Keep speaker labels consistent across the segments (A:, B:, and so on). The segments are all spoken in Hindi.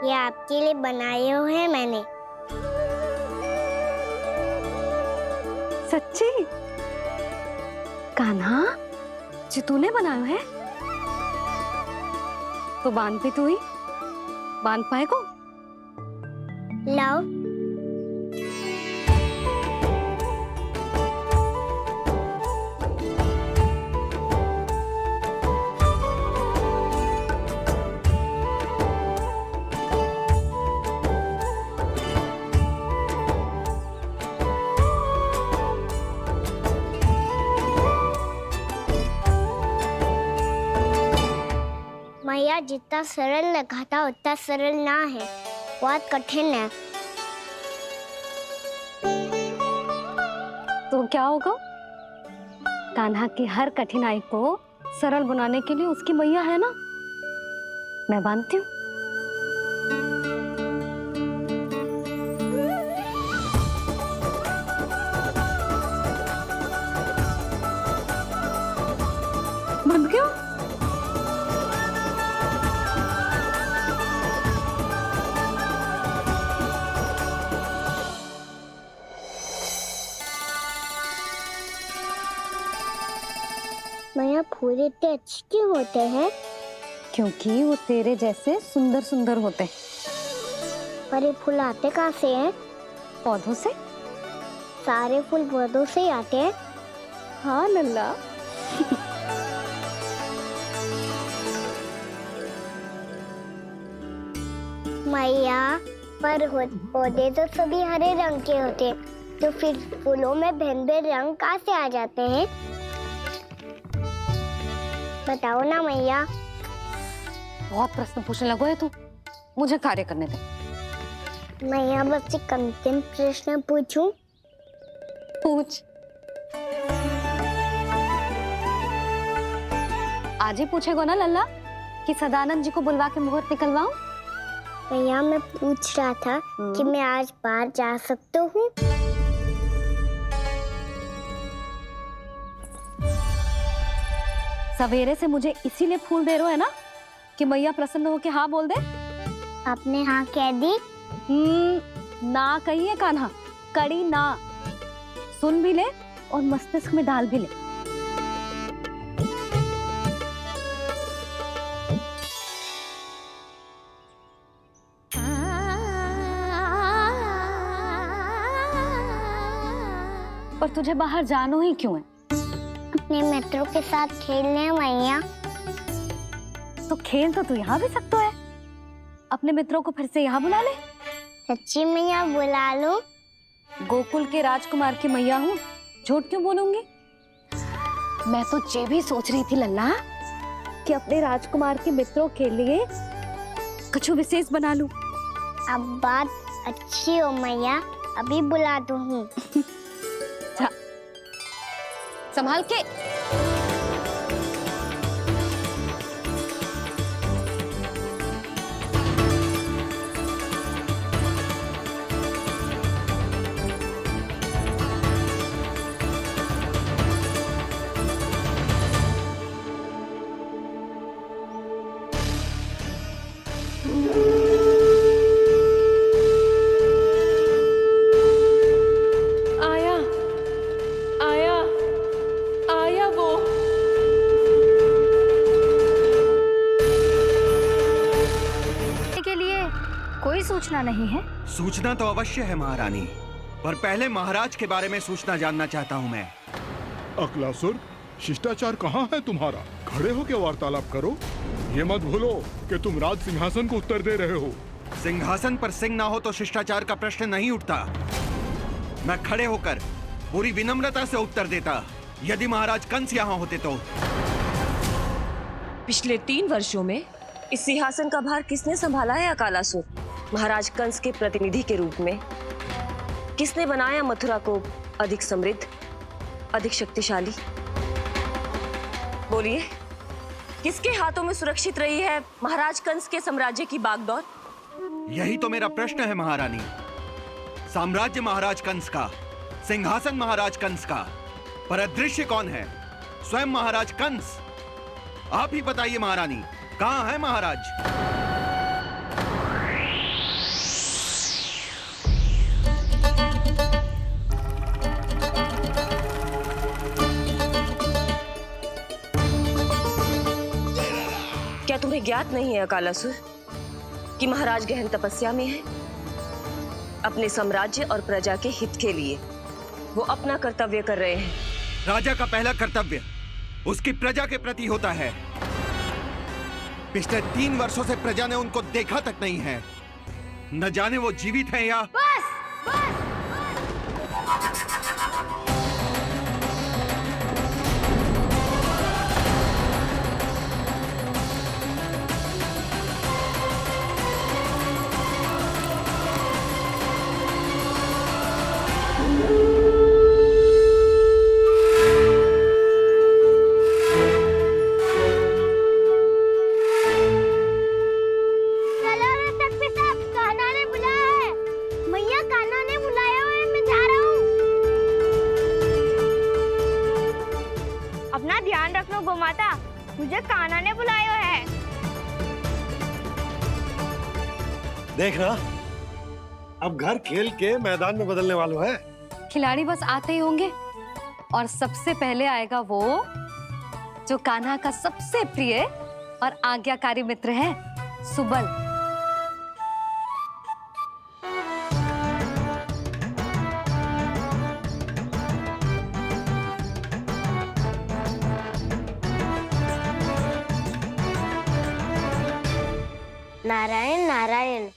A: ये आपके लिए बनाए हुए हैं मैंने।
B: सच्ची? कान्हा, जो तूने बनाया है? तो बांध भी तू ही? बांध पाएगा?
A: लाओ। मैया, जितना सरल लगा था उतना सरल ना है, बहुत कठिन है।
B: तो क्या होगा? कान्हा की हर कठिनाई को सरल बनाने के लिए उसकी मैया है ना, मैं बांधती हूँ। बंद क्यों?
A: मैया, फूल इतने अच्छे क्यों होते हैं?
B: क्योंकि वो तेरे जैसे सुंदर सुंदर होते हैं।
A: पर ये फूल आते कहाँ से हैं?
B: पौधों से।
A: सारे फूल पौधों से ही आते हैं?
B: हाँ लल्ला।
A: मैया, पर पौधे तो सभी हरे रंग के होते हैं, तो फिर फूलों में भिन्न भिन्न रंग कहाँ से आ जाते हैं? बताओ ना मैया।
B: बहुत प्रश्न पूछने लगो है तू, मुझे कार्य करने दे।
A: मैया, बस एक अंतिम प्रश्न पूछूं?
B: पूछ। आज ही पूछेगा ना लल्ला कि सदानंद जी को बुलवा के मुहूर्त निकलवाऊं?
A: मैया, मैं पूछ रहा था कि मैं आज बाहर जा सकता हूँ?
B: सवेरे से मुझे इसीलिए फूल दे रहे हो है ना कि मैया प्रसन्न होके हाँ बोल दे।
A: आपने हाँ कह दी?
B: ना कहिए कान्हा, कड़ी ना। सुन भी ले और मस्तिष्क में डाल भी ले। पर तुझे बाहर जाना ही क्यों है?
A: अपने मित्रों के साथ खेलने मैया।
B: तो खेल तो तू यहाँ भी सकता है, अपने मित्रों को फिर से यहाँ बुला ले।
A: सच्ची मैया, बुला लो।
B: गोकुल के राजकुमार की मैया हूँ, झूठ क्यों बोलूंगी? मैं तो ये भी सोच रही थी लल्ला कि अपने राजकुमार के मित्रों के लिए कुछ विशेष बना लूं।
A: अब बात अच्छी हो मैया, अभी बुला दूँ।
B: संभाल के।
C: सूचना नहीं है?
D: सूचना तो अवश्य है महारानी, पर पहले महाराज के बारे में सूचना जानना चाहता हूँ मैं।
E: अकलासुर, शिष्टाचार कहाँ है तुम्हारा? खड़े होकर वार्तालाप करो। ये मत भूलो कि तुम राज सिंहासन को उत्तर दे रहे हो।
D: सिंहासन पर सिंह ना हो तो शिष्टाचार का प्रश्न नहीं उठता। मैं खड़े होकर पूरी विनम्रता से उत्तर देता यदि महाराज कंस यहाँ होते तो।
F: पिछले 3 वर्षों में इस सिंहासन का भार किसने संभाला है अकालासुर? महाराज कंस के प्रतिनिधि के रूप में किसने बनाया मथुरा को अधिक समृद्ध, अधिक शक्तिशाली? बोलिए, किसके हाथों में सुरक्षित रही है महाराज कंस के साम्राज्य की बागडोर?
D: यही तो मेरा प्रश्न है महारानी। साम्राज्य महाराज कंस का, सिंहासन महाराज कंस का, पर अदृश्य कौन है? स्वयं महाराज कंस। आप ही बताइए महारानी, कहाँ है महाराज?
F: तुम्हें ज्ञात नहीं है अकालासुर कि महाराज गहन तपस्या में है? अपने साम्राज्य और प्रजा के हित के लिए वो अपना कर्तव्य कर रहे हैं।
D: राजा का पहला कर्तव्य उसकी प्रजा के प्रति होता है। पिछले 3 वर्षों से प्रजा ने उनको देखा तक नहीं है। न जाने वो जीवित हैं या
A: चलो रे तख्ती साहब, कान्हा ने बुलाया है। मैया कान्हा ने बुलाया है, मैं जा रहा हूँ। अपना ध्यान रखना गोमाता, मुझे कान्हा ने बुलाया है।
G: देखना, अब घर खेल के मैदान में बदलने वालों है।
B: खिलाड़ी बस आते ही होंगे और सबसे पहले आएगा वो जो कान्हा का सबसे प्रिय और आज्ञाकारी मित्र है, सुबल।
A: नारायण नारायण,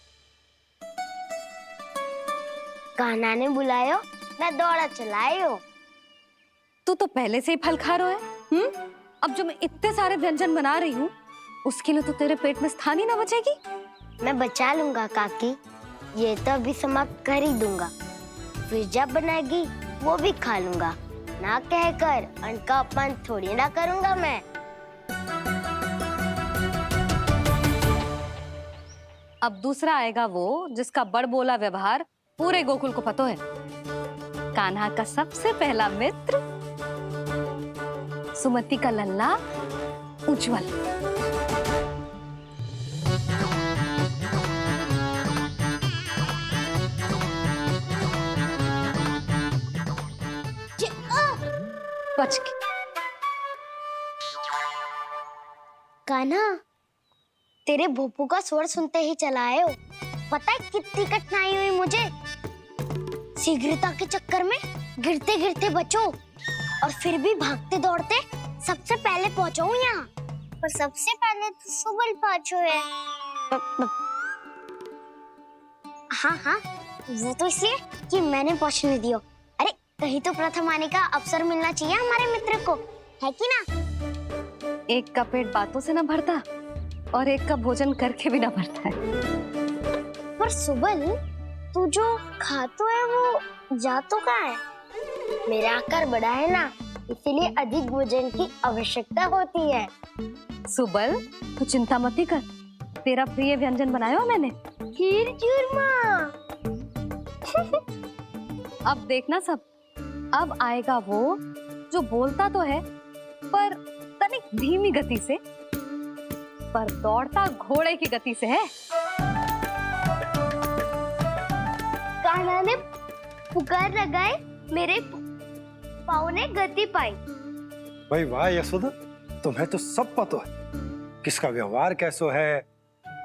A: कान्हा ने बुलायो, मैं दौड़ा चलायो।
B: तू तो पहले से ही फल खा रहा है। अब जो मैं इतने सारे व्यंजन बना रही हूँ उसके लिए तो तेरे पेट में स्थान ही ना बचेगी।
A: मैं बचा लूंगा काकी, ये तो अभी समाप्त कर ही दूंगा। फिर जब बनाएगी वो भी खा लूंगा। ना कहकर अन्न का अपमान थोड़ी ना करूंगा मैं।
B: अब दूसरा आएगा वो जिसका बड़ बोला व्यवहार पूरे गोकुल को पता है, कान्हा का सबसे पहला मित्र, सुमति का लल्ला उज्जवल। बच के।
A: कान्हा, तेरे भोपू का स्वर सुनते ही चला आए हो। पता है कितनी कठिनाई हुई मुझे। शीघ्रता के चक्कर में गिरते गिरते बचो और फिर भी भागते दौड़ते सबसे पहले पहुंचो यहाँ। पर सबसे पहले तो सुबल पहुंचो है। हाँ हाँ, वो तो इसलिए कि मैंने पहुंचने दियो। अरे कहीं तो प्रथम आने का अवसर मिलना चाहिए हमारे मित्र को, है कि ना?
B: एक का पेट बातों से ना भरता और एक का भोजन करके भी ना भरता है।
A: पर सुबल, तू जो खातो है वो जातो कहाँ है? मेरा आकार बड़ा है ना, इसीलिए अधिक भोजन की आवश्यकता होती है।
B: सुबल, तू चिंता मत ही कर, तेरा प्रिय व्यंजन बनाया हो मैंने,
A: खीर चूरमा।
B: अब देखना सब। अब आएगा वो जो बोलता तो है पर तनिक धीमी गति से, पर दौड़ता घोड़े की गति से है।
A: कान्हा ने पुकार लगाए, मेरे पाँव ने गति पाई।
G: भाई वाह यशोदा, तुम्हें तो सब पता है किसका व्यवहार कैसो है,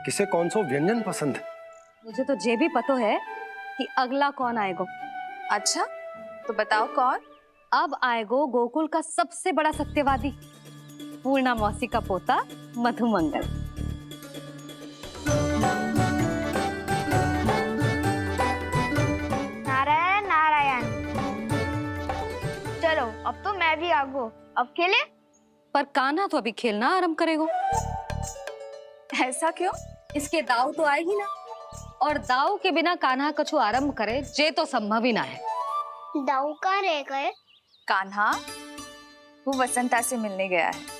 G: किसे कौन सो व्यंजन पसंद है।
B: मुझे तो ये भी पता है कि अगला कौन आएगा।
C: अच्छा, तो बताओ कौन?
B: अब आएगो गोकुल का सबसे बड़ा सत्यवादी, पूर्णा मौसी का पोता मधुमंगल।
A: नारायण नारायण। चलो अब तो मैं भी आगो, अब खेले।
B: पर कान्हा तो अभी खेलना आरंभ करेगो।
C: ऐसा क्यों?
B: इसके दाव तो आएगी ना, और दाव के बिना कान्हा कछु आरंभ करे जे तो संभव ही ना है।
A: दाऊ कहाँ रह गए?
C: कान्हा वो वसंता से मिलने गया है।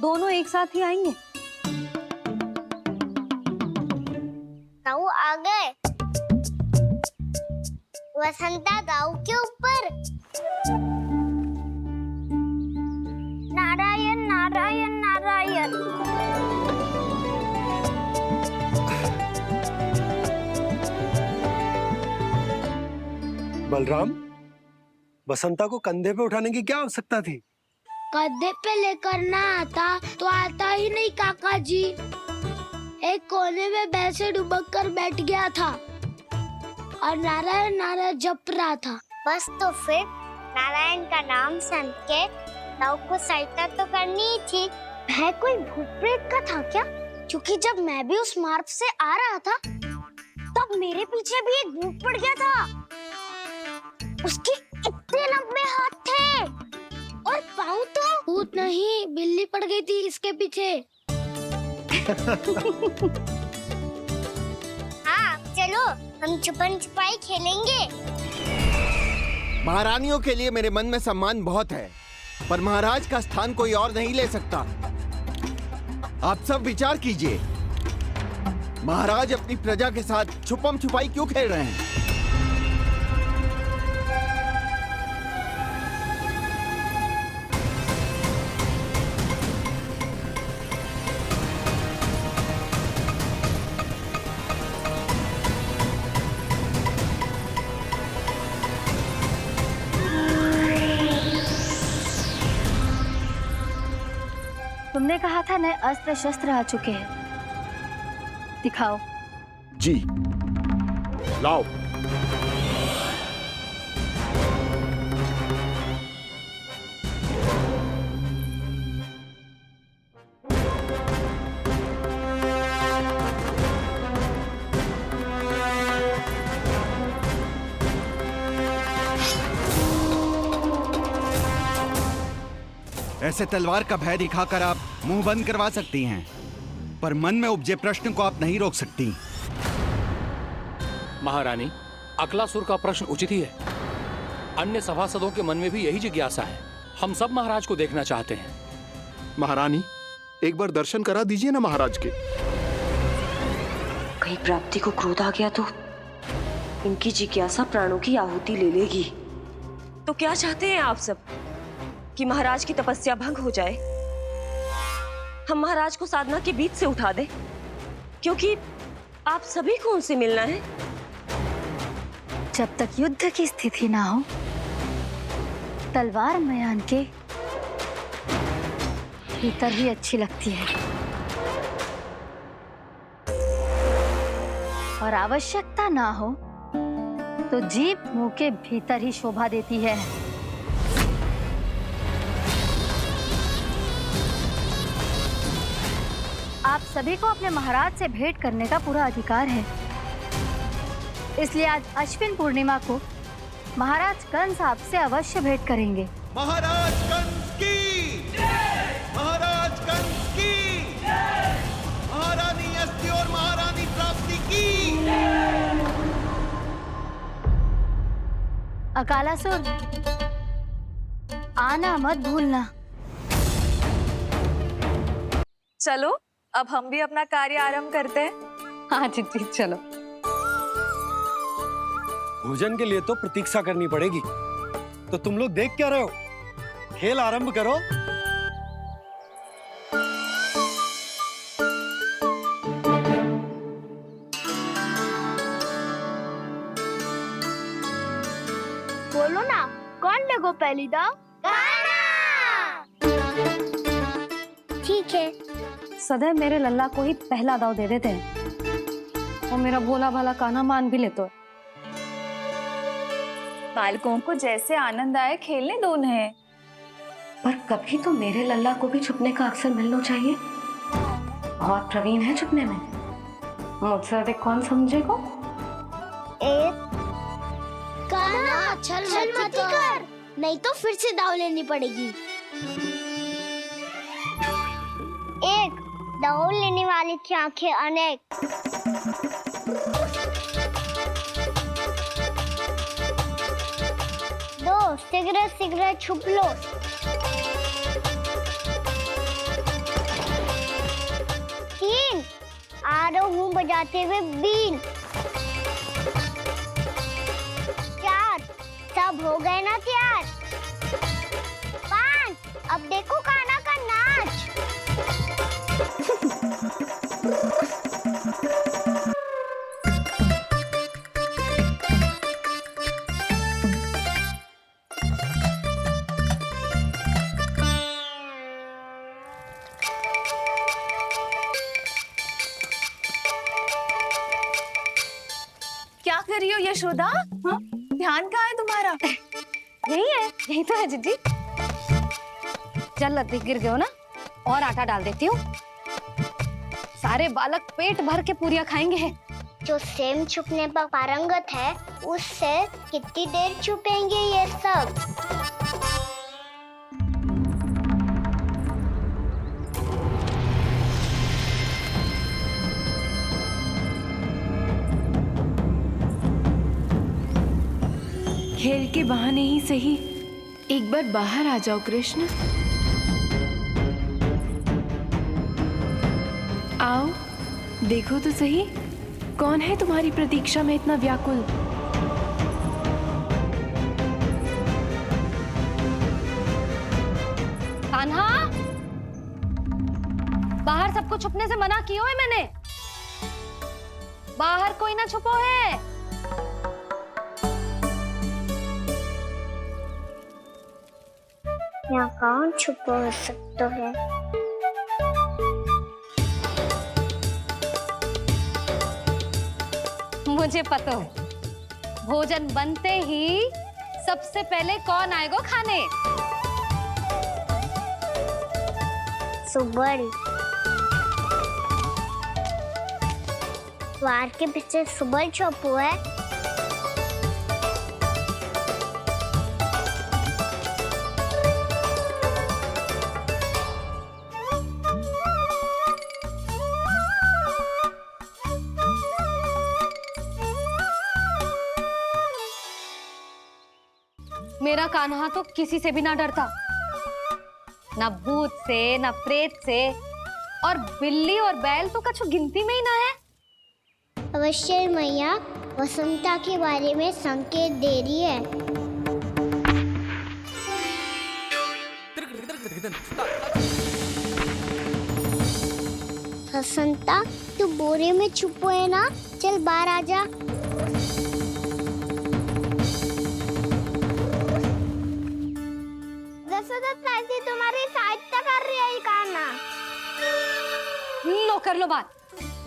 B: दोनों एक साथ ही आएंगे।
A: दाऊ आ गए। वसंता दाऊ के ऊपर। नारायण नारायण नारायण।
G: बलराम, बसंता को कंधे पे उठाने की क्या आवश्यकता थी?
A: कंधे पे लेकर ना आता तो आता ही नहीं काका जी। एक कोने में वैसे डुबक कर बैठ गया था और नारायण नारायण जप रहा था। बस तो फिर नारायण का नाम सुन के नाव को सहायता तो करनी ही थी। वह कोई भूत प्रेत का था क्या? क्योंकि जब मैं भी उस मार्ग से आ रहा था तब मेरे पीछे भी एक भूत पड़ गया था। उसके इतने लंबे हाथ थे और पाँव तो भूत नहीं, बिल्ली पड़ गई थी इसके पीछे। हाँ चलो हम छुपन छुपाई खेलेंगे।
D: महारानियों के लिए मेरे मन में सम्मान बहुत है, पर महाराज का स्थान कोई और नहीं ले सकता। आप सब विचार कीजिए, महाराज अपनी प्रजा के साथ छुपम छुपाई क्यों खेल रहे हैं?
B: तुमने कहा था नए अस्त्र शस्त्र आ चुके हैं, दिखाओ।
E: जी लाओ।
D: ऐसे तलवार का भय दिखाकर आप मुंह बंद करवा सकती हैं, पर मन में उपजे प्रश्न को आप नहीं रोक सकती।
H: महारानी, अकलासुर का प्रश्न उचित ही है। अन्य सभासदों के मन में भी यही जिज्ञासा है। हम सब महाराज को देखना चाहते हैं।
E: महारानी, एक बार दर्शन करा दीजिए ना महाराज के।
F: कहीं प्राप्ति को क्रोध आ गया तो इनकी जिज्ञासा प्राणों की आहुति ले लेगी। तो क्या चाहते हैं आप सब? कि महाराज की तपस्या भंग हो जाए? हम महाराज को साधना के बीच से उठा दें? क्योंकि आप सभी को उनसे मिलना है।
B: जब तक युद्ध की स्थिति ना हो, तलवार मयान के भीतर ही अच्छी लगती है और आवश्यकता ना हो तो जीभ मुंह के भीतर ही शोभा देती है। आप सभी को अपने महाराज से भेंट करने का पूरा अधिकार है। इसलिए आज अश्विन पूर्णिमा को महाराज कंस आपसे अवश्य भेंट करेंगे।
D: महाराज कंस की जय! महाराज कंस की जय! महारानी अस्ति और महारानी प्राप्ति की जय!
B: अकालासुर, आना मत भूलना।
C: चलो अब हम भी अपना कार्य आरंभ करते हैं।
B: हाँ जी चलो।
G: भोजन के लिए तो प्रतीक्षा करनी पड़ेगी, तो तुम लोग देख क्या रहे हो? खेल आरंभ करो।
A: बोलो ना, कौन लगो पहली दाव? ठीक है।
B: सदैव मेरे लल्ला को ही पहला दाव दे देते हैं और मेरा भोला भाला कान्हा मान भी लेते।
C: बालकों को जैसे आनंद आए खेलने दो उन्हें।
F: पर कभी तो मेरे लल्ला को भी छुपने का अवसर मिलना चाहिए। बहुत प्रवीण है छुपने में, मुझसे अधिक कौन समझेगा?
A: कान्हा छल मत कर, नहीं तो फिर से दाव लेनी पड़ेगी। एक दाव लेने वाली की आंखें अनेक। दो सिगरेट सिगरेट छुप लो। तीन आ रहा हूँ बजाते हुए बीन। चार सब हो गए ना तैयार। पांच अब देखो कान्हा का नाच।
C: कर रही हो यशोदा? हाँ? ध्यान कहाँ है तुम्हारा?
B: यही है, यही तो है जीजी। चल लती गिर गए हो ना, और आटा डाल देती हूँ। सारे बालक पेट भर के पूरियां खाएंगे।
A: जो सेम छुपने पर पारंगत है, उससे कितनी देर छुपेंगे ये सब?
C: खेल के बहाने ही सही एक बार बाहर आ जाओ कृष्ण। आओ, देखो तो सही, कौन है तुम्हारी प्रतीक्षा में इतना व्याकुल?
B: कान्हा, बाहर सबको छुपने से मना किया है मैंने। बाहर कोई ना छुपो है।
A: यहाँ कौन छुपा हो सकता है?
B: मुझे पता है, भोजन बनते ही सबसे पहले कौन आएगा खाने?
A: सुबल। द्वार के पीछे सुबल छुपा है।
B: मेरा कान्हा तो किसी से भी ना डरता, ना भूत से, ना प्रेत से, और बिल्ली और बैल तो कछु गिनती में ही ना है।
A: अवश्य मैया वसंता के बारे में संकेत दे रही है। वसंता, तू बोरे में छुपो है ना? चल बाहर आ जा। तुम्हारी सहायता कर रही है कान्हा।
B: लो कर लो बात,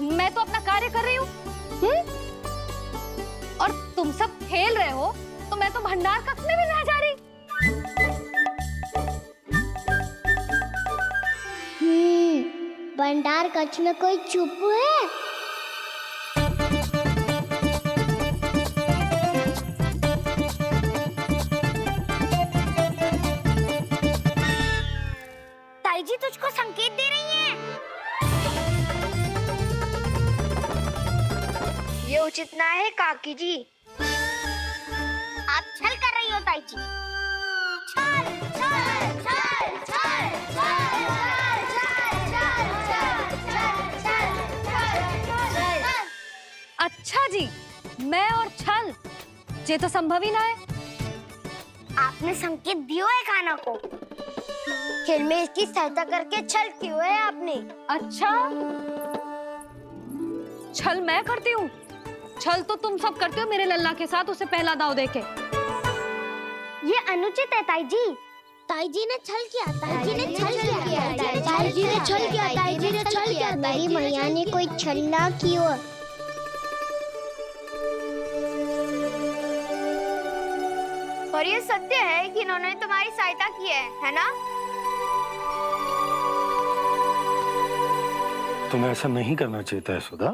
B: मैं तो अपना कार्य कर रही हूँ। और तुम सब खेल रहे हो तो मैं तो भंडार कक्ष में भी नहीं जा रही।
A: भंडार कक्ष में कोई चुप है? ताई जी तुझको संकेत दे रही हैं। ये उचित ना है काकी जी। आप छल कर रही हो ताई जी। छल, छल, छल, छल, छल,
B: अच्छा जी, मैं और छल, ये तो संभव ही ना है।
A: आपने संकेत दियो है कान्हा को। खेल में इसकी सहायता करके छल क्यों है आपने?
B: अच्छा, छल मैं करती हूँ? छल तो तुम सब करते हो मेरे लल्ला के साथ, उसे पहला दाव देके।
A: ये अनुचित है ताई जी। ताई जी ने छल किया, ताई जी ने छल किया, ताई जी ने छल किया, ताई जी ने छल किया। मेरी मैया ने कोई छल ना किया।
C: और ये सत्य है कि इन्होंने तुम्हारी सहायता की है ना?
G: तुम्हें ऐसा नहीं करना चाहिए था यशोदा।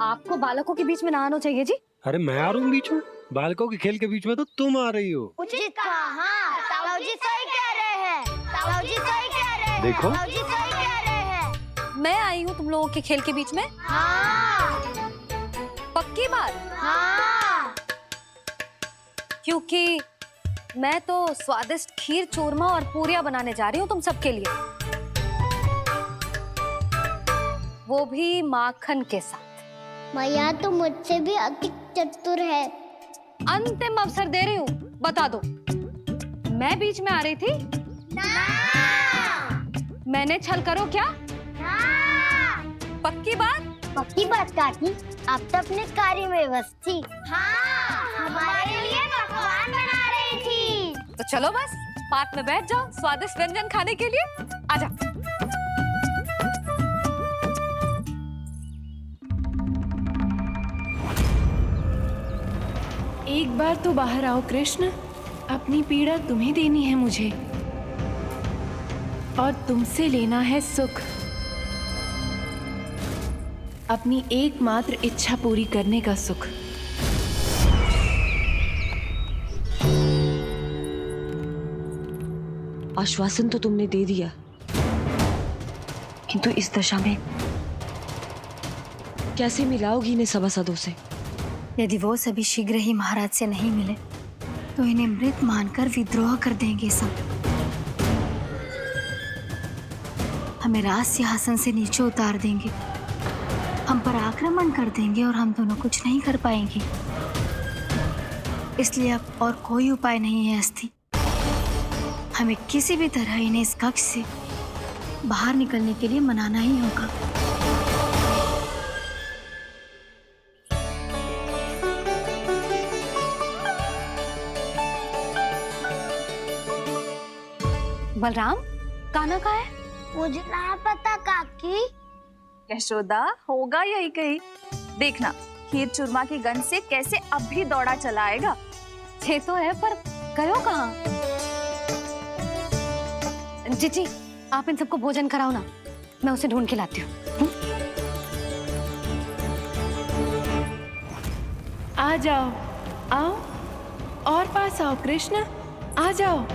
B: आपको बालकों के बीच में ना आना चाहिए जी।
G: अरे मैं आ रहा हूँ बीच में? बालकों के खेल के बीच में तो तुम आ रही हो।
A: उचित कहा। हाँ, ताऊ जी सही कह रहे हैं। ताऊ जी सही कह रहे हैं।
G: देखो।
A: ताऊ जी सही कह रहे हैं।
B: मैं आई हूँ तुम लोगों के खेल के बीच में?
A: हाँ।
B: पक्की बात?
A: हाँ।
B: क्योंकि मैं तो स्वादिष्ट खीर, चूरमा और पूरियां बनाने जा रही हूँ तुम सबके लिए, वो भी माखन के साथ।
A: मैया तो मुझसे भी अधिक चतुर है।
B: अंतिम अवसर दे रही हूँ, बता दो, मैं बीच में आ रही थी?
A: ना।
B: मैंने छल करो क्या?
A: ना।
B: पक्की बात?
A: पक्की बात काकी, आप तो अपने कार्य में व्यस्त थी। हाँ, हमारे लिए पकवान बना रही थी।
B: तो चलो बस पात में बैठ जाओ स्वादिष्ट व्यंजन खाने के लिए। आजा।
C: एक बार तो बाहर आओ कृष्ण, अपनी पीड़ा तुम्हें देनी है मुझे, और तुमसे लेना है सुख। अपनी एकमात्र इच्छा पूरी करने का सुख।
F: आश्वासन तो तुमने दे दिया, किंतु इस दशा में कैसे मिलाओगी इन्हें सभासदों से?
I: यदि वो सभी शीघ्र ही महाराज से नहीं मिले तो इन्हें मृत मानकर विद्रोह कर देंगे सब। हमें राज सिंहासन से नीचे उतार देंगे, हम पर आक्रमण कर देंगे और हम दोनों कुछ नहीं कर पाएंगे। इसलिए अब और कोई उपाय नहीं है अस्थि। हमें किसी भी तरह इन्हें इस कक्ष से बाहर निकलने के लिए मनाना ही होगा।
B: बलराम, कान्हा कहाँ है?
A: मुझे ना पता काकी।
J: यशोदा, होगा यही कहीं। देखना खीर चूरमा की गंध से कैसे अब भी दौड़ा चला आएगा।
B: छे तो है, पर गयो कहाँ? जीजी, आप इन सबको भोजन कराओ ना, मैं उसे ढूंढ के लाती हूँ।
C: आ जाओ, आओ और पास आओ कृष्ण, आ जाओ।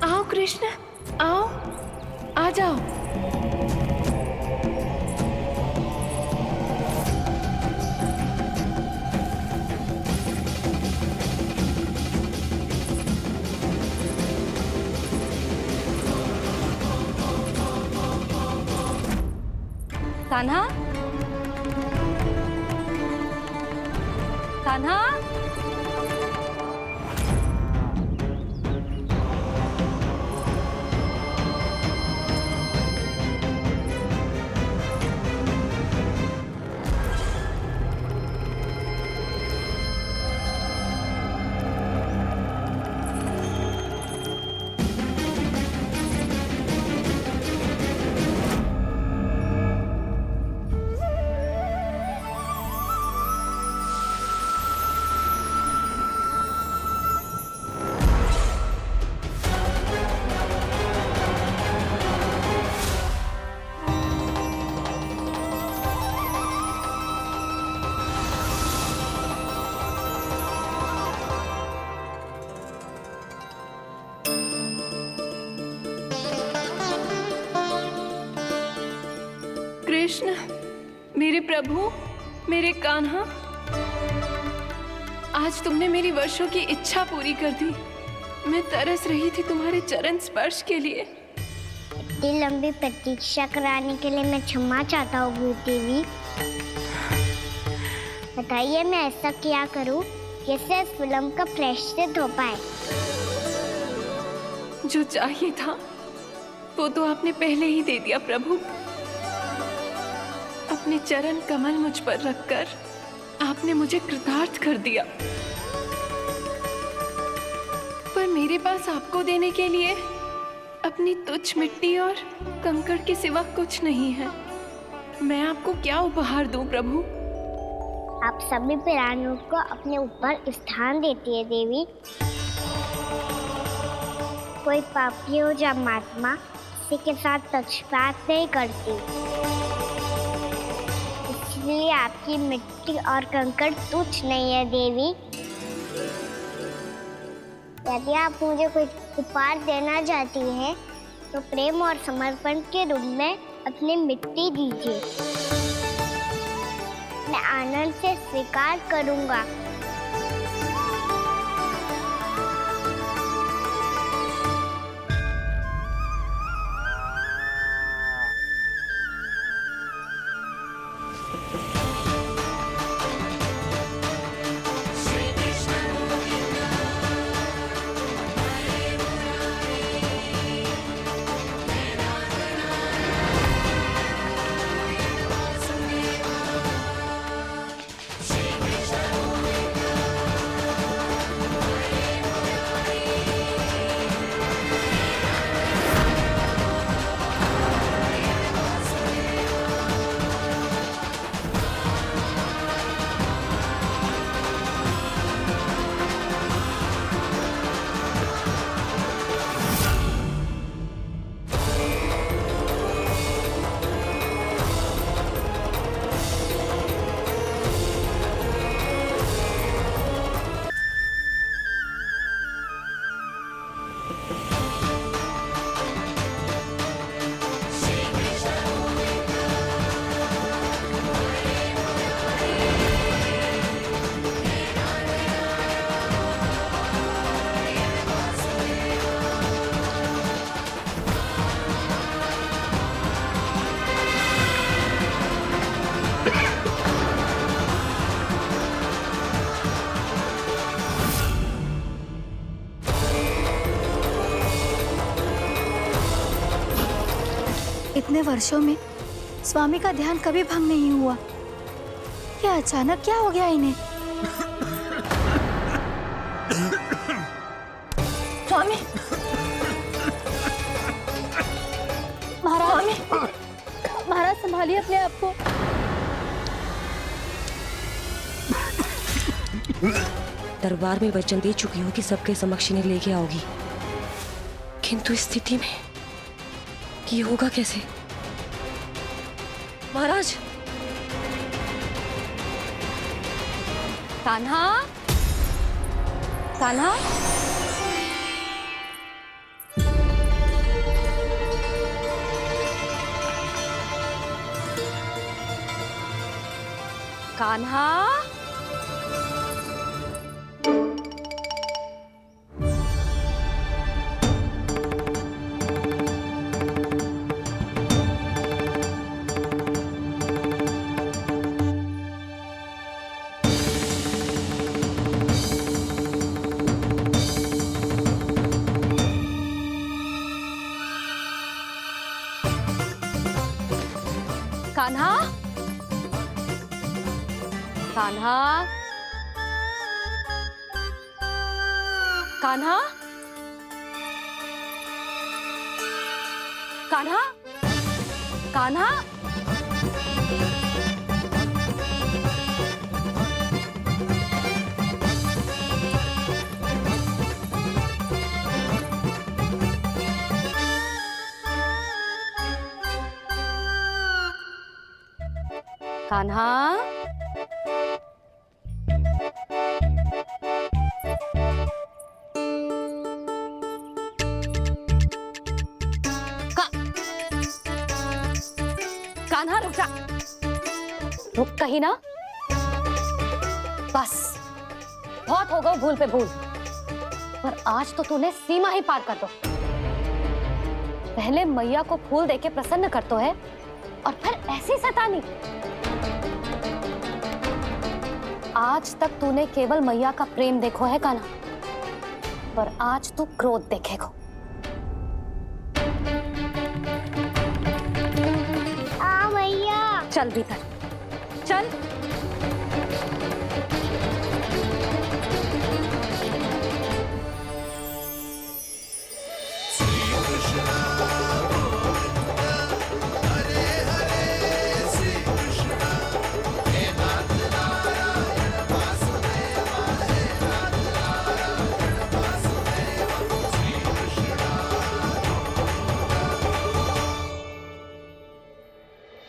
C: आओ कृष्ण, आओ, आ जाओ।
B: कान्हा, कान्हा,
C: कृष्ण, मेरे प्रभु, मेरे कान्हा, आज तुमने मेरी वर्षों की इच्छा पूरी कर दी। मैं तरस रही थी तुम्हारे चरण स्पर्श के लिए।
A: इतनी लंबी प्रतीक्षा कराने के लिए मैं क्षमा चाहता हूँ देवी। बताइए मैं ऐसा क्या करूँ जिससे इस विलंब का प्रायश्चित हो पाए?
C: जो चाहिए था वो तो आपने पहले ही दे दिया प्रभु। अपने चरण कमल मुझ पर रखकर आपने मुझे कृतार्थ कर दिया, पर मेरे पास आपको देने के लिए अपनी तुच्छ मिट्टी और कंकड़ के सिवा कुछ नहीं है। मैं आपको क्या उपहार दूं प्रभु?
A: आप सभी प्राणियों को अपने ऊपर स्थान देती है देवी। कोई पापी हो या महात्मा, किसी के साथ पक्षपात नहीं करती। इसलिए आपकी मिट्टी और कंकड़ तुच्छ नहीं है देवी। यदि आप मुझे कोई उपहार देना चाहती हैं, तो प्रेम और समर्पण के रूप में अपनी मिट्टी दीजिए। मैं आनंद से स्वीकार करूंगा।
I: वर्षों में स्वामी का ध्यान कभी भंग नहीं हुआ। क्या अचानक क्या हो गया इन्हें?
B: स्वामी, महाराज, महाराज संभालिए अपने आप को।
F: दरबार में वचन दे चुकी हो कि सबके समक्ष इन्हें लेके आओगी, किंतु इस स्थिति में ये होगा कैसे? महाराज,
B: कान्हा, कान्हा, कान्हा, कान्हा, कान्हा, कान्हा, कान्हा, कान्हा, कान्हा, कान्हा रुक जा, रुक कहीं ना। बस बहुत हो गया भूल पे भूल, पर आज तो तूने सीमा ही पार कर दो। पहले मैया को फूल देके प्रसन्न कर तो है, और फिर ऐसी सतानी। आज तक तूने केवल मैया का प्रेम देखो है कान्हा, पर आज तू क्रोध देखेगा।
A: मैया
B: चल भीतर चल।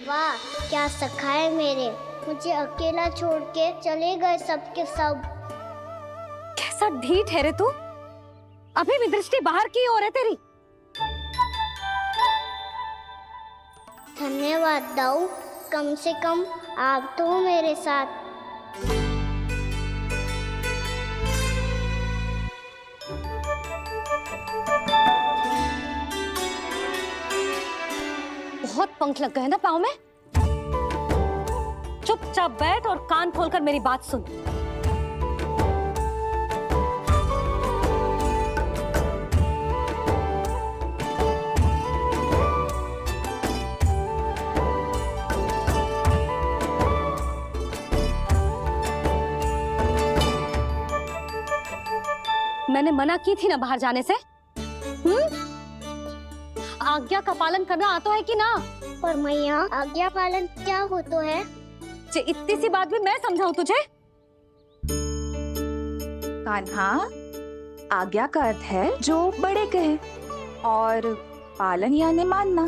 A: वाह, क्या सखा है मेरे, मुझे अकेला छोड़ के चले गए सबके सब।
B: कैसा ढीठ है रे तू, अभी भी दृष्टि बाहर की ओर है तेरी।
A: धन्यवाद दाऊ, कम से कम आप तो हो मेरे साथ।
B: बहुत पंख लग गए ना पाँव में। चुपचाप बैठ और कान खोलकर मेरी बात सुन। मैंने मना की थी ना बाहर जाने से। आज्ञा का पालन करना आता है कि ना?
A: पर मैया, आज्ञा पालन क्या होता है?
B: इतनी सी बात भी मैं समझाऊं तुझे?
J: कान्हा, आज्ञा का अर्थ है जो बड़े कहे, और पालन यानी मानना।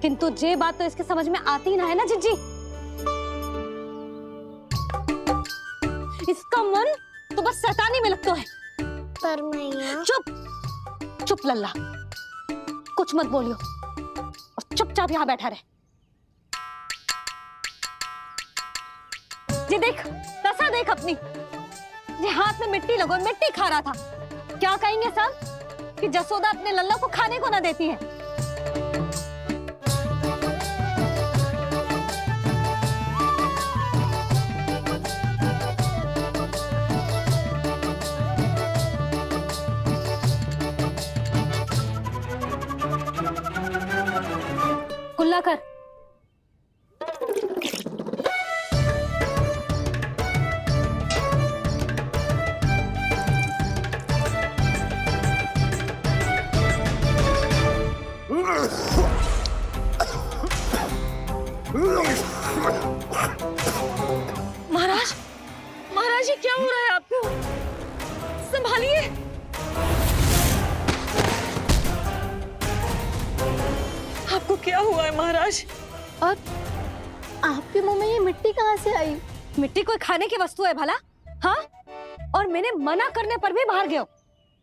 B: किंतु ये बात तो इसके समझ में आती ना है ना जिज्जी। इसका मन तो बस सताने में लगता है।
A: पर मैया।
B: चुप चुप लल्ला, कुछ मत बोलियो और चुपचाप यहाँ बैठा रहे। ये देख, तसा देख अपनी, ये हाथ में मिट्टी लगो, मिट्टी खा रहा था। क्या कहेंगे सब कि जसोदा अपने लल्ला को खाने को ना देती है। कुल्ला कर। महाराज, और आपके मुंह में ये मिट्टी कहाँ से आई? मिट्टी कोई खाने की वस्तु है भला? हाँ, और मैंने मना करने पर भी बाहर गए हो,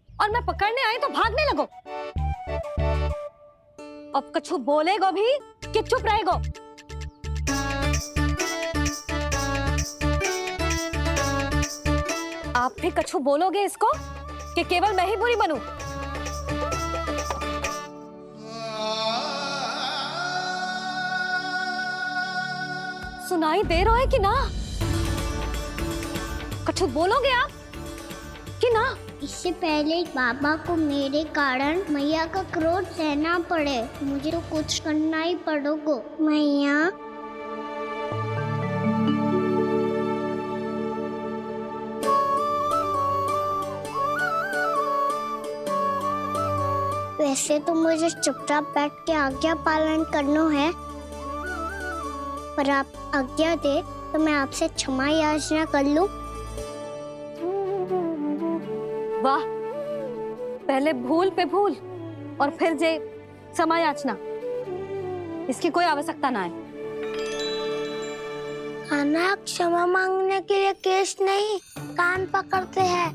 B: और मैं पकड़ने आई तो भागने लगो। अब कछु बोलेगो भी कि चुप रहेगो? आप भी कछु बोलोगे इसको कि केवल मैं ही बुरी बनूं? सुनाई दे रहा है कि ना? कछु बोलोगे आप कि ना?
A: इससे पहले बाबा को मेरे कारण मैया का क्रोध सहना पड़े, मुझे तो कुछ करना ही पड़ेगा। मैया, वैसे तो मुझे चुपचाप बैठ के आज्ञा पालन करना है, पर आप आज्ञा दे तो मैं आपसे क्षमा याचना कर लूं।
B: वाह, पहले भूल पे भूल और फिर जे क्षमा याचना, इसकी कोई आवश्यकता ना है।
A: खाना क्षमा मांगने के लिए केस नहीं, कान पकड़ते हैं,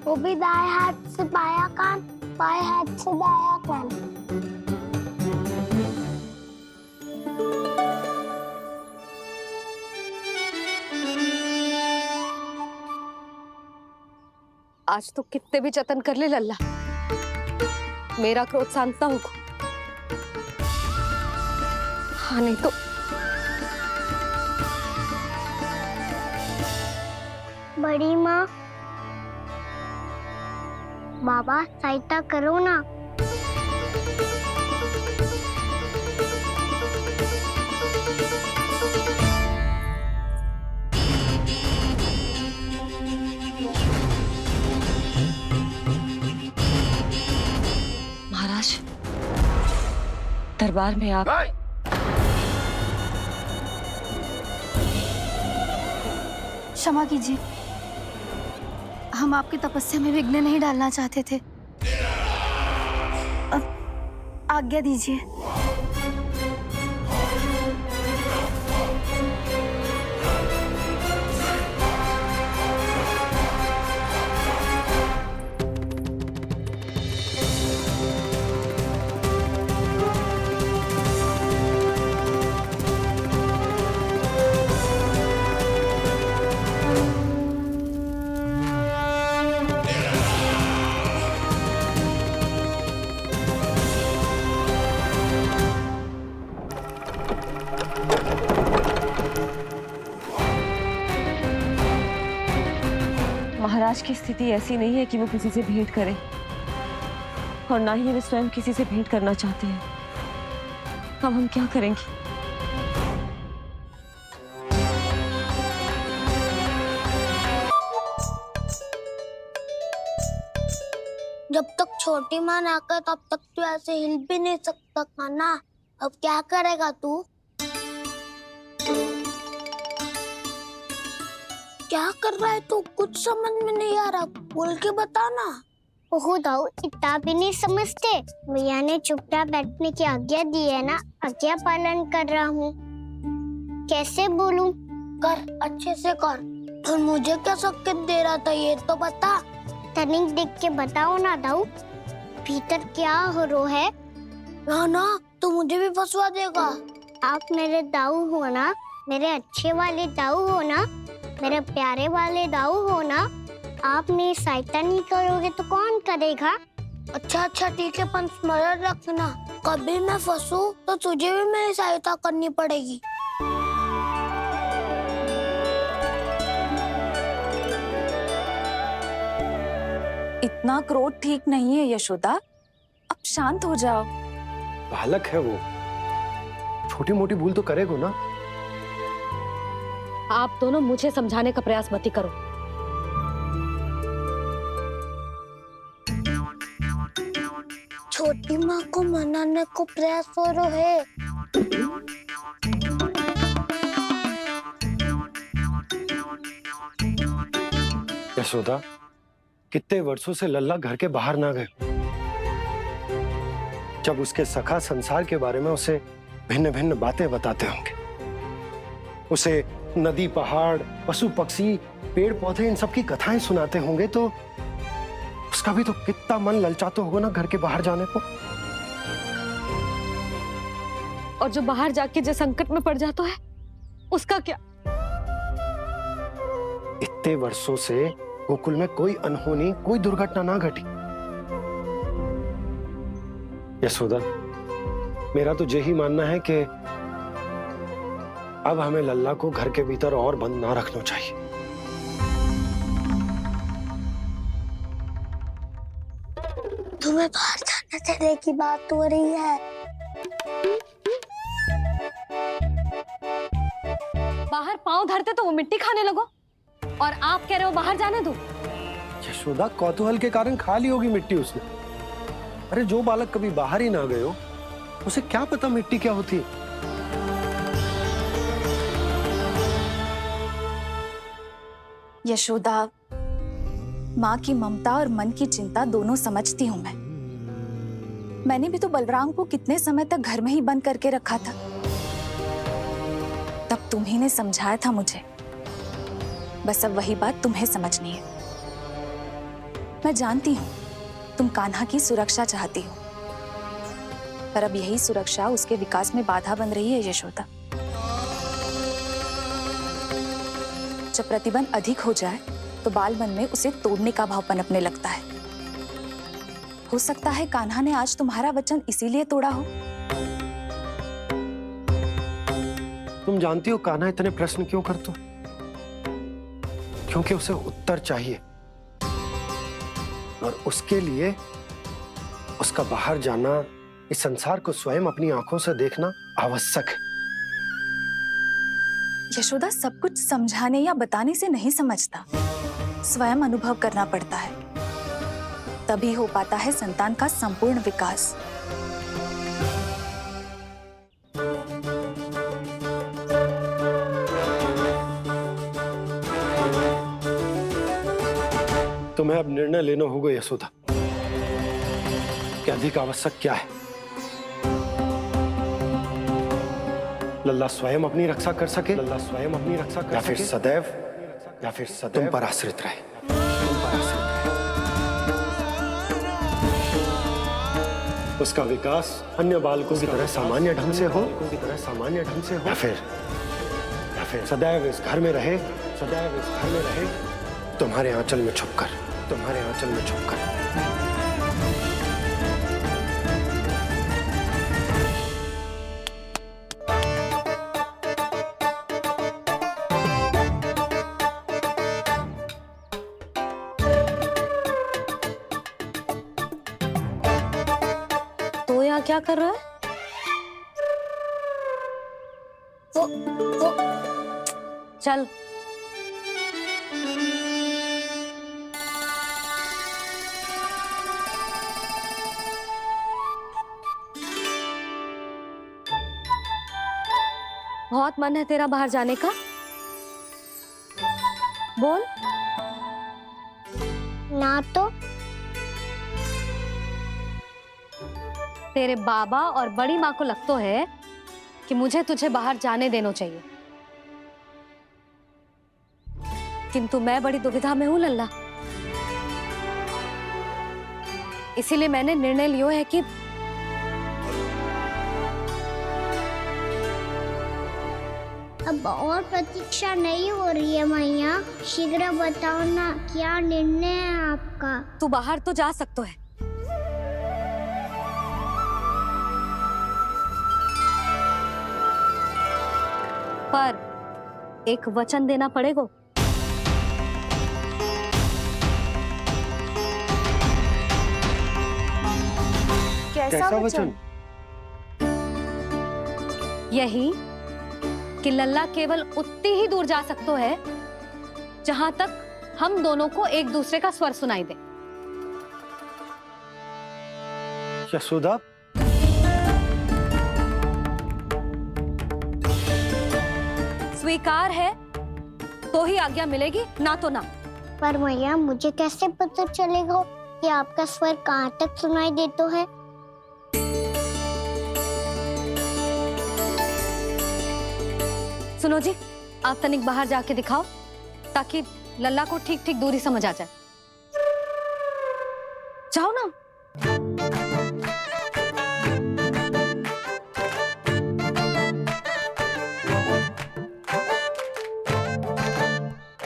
A: वो भी दाएं हाथ से बायां कान, बाएं हाथ से दायां कान।
B: आज तो कितने भी जतन कर ले लल्ला, मेरा क्रोध शांत ना होगा। हाँ नहीं तो
A: बड़ी माँ, बाबा सहायता करो ना।
F: महाराज, दरबार में आप
I: क्षमा कीजिए, हम आपकी तपस्या में विघ्न नहीं डालना चाहते थे। अब आज्ञा दीजिए।
F: महाराज की स्थिति ऐसी नहीं है कि वो किसी से भेंट करें, और ना ही वे स्वयं किसी से भेंट करना चाहते हैं। अब हम क्या करेंगे?
A: जब तक छोटी माँ ना कर तब तक तू ऐसे हिल भी नहीं सकता था ना। अब क्या करेगा तू? क्या कर रहा है तू? कुछ समझ में नहीं आ रहा, बोल के बता ना। ओहो दाऊ, इतना भी नहीं समझते। भैया ने चुपचाप बैठने की आज्ञा दी है ना, आज्ञा पालन कर रहा हूँ। कैसे बोलूं? कर, अच्छे से कर। और मुझे क्या संकेत दे रहा था ये तो बता। तनिक देख के बताओ ना दाऊ, भीतर क्या हो रहा है? ना तो मुझे भी फंसवा देगा। आप मेरे दाऊ हो ना, मेरे अच्छे वाले दाऊ हो ना, मेरे प्यारे वाले दाऊ हो ना। आप मेरी सहायता नहीं करोगे तो कौन करेगा? अच्छा ठीक है, पर स्मरण रखना, कभी मैं फंसूं तो तुझे भी मेरी सहायता करनी पड़ेगी।
J: इतना क्रोध ठीक नहीं है यशोदा, अब शांत हो जाओ।
G: बालक है वो, छोटी मोटी भूल तो करेगा ना।
B: आप दोनों मुझे समझाने का प्रयास मत ही करो।
A: छोटी माँ को मनाने को प्रयास हो रहा है।
G: यशोदा, कितने वर्षों से लल्ला घर के बाहर ना गए। जब उसके सखा संसार के बारे में उसे भिन्न भिन्न बातें बताते होंगे। उसे नदी, पहाड़, पशु पक्षी, पेड़ पौधे, इन सब की कथाएं सुनाते होंगे, तो उसका भी तो कितना मन ललचाता होगा ना घर के बाहर जाने को।
B: और जो बाहर जाके जिस संकट में पड़ जाता है उसका क्या?
G: इतने वर्षों से गोकुल में कोई अनहोनी, कोई दुर्घटना ना घटी। यशोदा, मेरा तो यही मानना है कि अब हमें लल्ला को घर के भीतर और बंद ना रखना चाहिए।
A: तुम्हें बाहर जाने देने की बात हो रही है।
B: बाहर पांव धरते तो वो मिट्टी खाने लगो, और आप कह रहे हो बाहर जाने दो।
G: यशोदा, कौतूहल के कारण खा ली होगी मिट्टी उसने। अरे जो बालक कभी बाहर ही ना गए हो, उसे क्या पता मिट्टी क्या होती है।
J: यशोदा, माँ की ममता और मन की चिंता दोनों समझती हूँ मैं। मैंने भी तो बलराम को कितने समय तक घर में ही बंद करके रखा था। तब तुम्ही ने समझाया था मुझे। बस अब वही बात तुम्हें समझनी है। मैं जानती हूँ तुम कान्हा की सुरक्षा चाहती हो, पर अब यही सुरक्षा उसके विकास में बाधा बन रही है यशोदा। जब प्रतिबंध अधिक हो जाए तो बाल मन में उसे तोड़ने का भाव पनपने लगता है। हो सकता है कान्हा ने आज तुम्हारा वचन इसीलिए तोड़ा हो।
G: तुम जानती हो कान्हा इतने प्रश्न क्यों करता? क्योंकि उसे उत्तर चाहिए, और उसके लिए उसका बाहर जाना, इस संसार को स्वयं अपनी आंखों से देखना आवश्यक है।
J: यशोदा, सब कुछ समझाने या बताने से नहीं समझता, स्वयं अनुभव करना पड़ता है। तभी हो पाता है संतान का संपूर्ण विकास।
G: तुम्हें अब निर्णय लेना होगा यशोदा कि अधिक आवश्यक क्या है। लल्ला स्वयं अपनी रक्षा कर सके, लल्ला स्वयं अपनी रक्षा कर सके, या फिर सदैव तुम पर आश्रित रहे। उसका विकास अन्य बालकों की तरह सामान्य ढंग से हो, या फिर सदैव इस घर में रहे, तुम्हारे आंचल में छुपकर।
B: तो यहाँ क्या कर रहा है? चल। बहुत मन है तेरा बाहर जाने का? बोल।
A: ना तो
B: तेरे बाबा और बड़ी माँ को लगता है कि मुझे तुझे बाहर जाने देना चाहिए, किंतु मैं बड़ी दुविधा में हूँ लल्ला। इसीलिए मैंने निर्णय लिया है कि
A: अब और प्रतीक्षा नहीं हो रही है मैया। शीघ्र बताओ ना, क्या निर्णय है आपका?
B: तू बाहर तो जा सकता है, पर एक वचन देना पड़ेगा।
J: कैसा वचन?
B: यही कि लल्ला केवल उतनी ही दूर जा सकता है जहां तक हम दोनों को एक दूसरे का स्वर सुनाई दे।
G: यशोदा,
B: स्वीकार है तो ही आज्ञा मिलेगी, ना तो ना।
A: पर मैया, मुझे कैसे पता चलेगा कि आपका स्वर कहाँ तक सुनाई देता है?
B: सुनो जी, आप तनिक बाहर जाके दिखाओ ताकि लल्ला को ठीक ठीक दूरी समझ आ जाए। जाओ ना।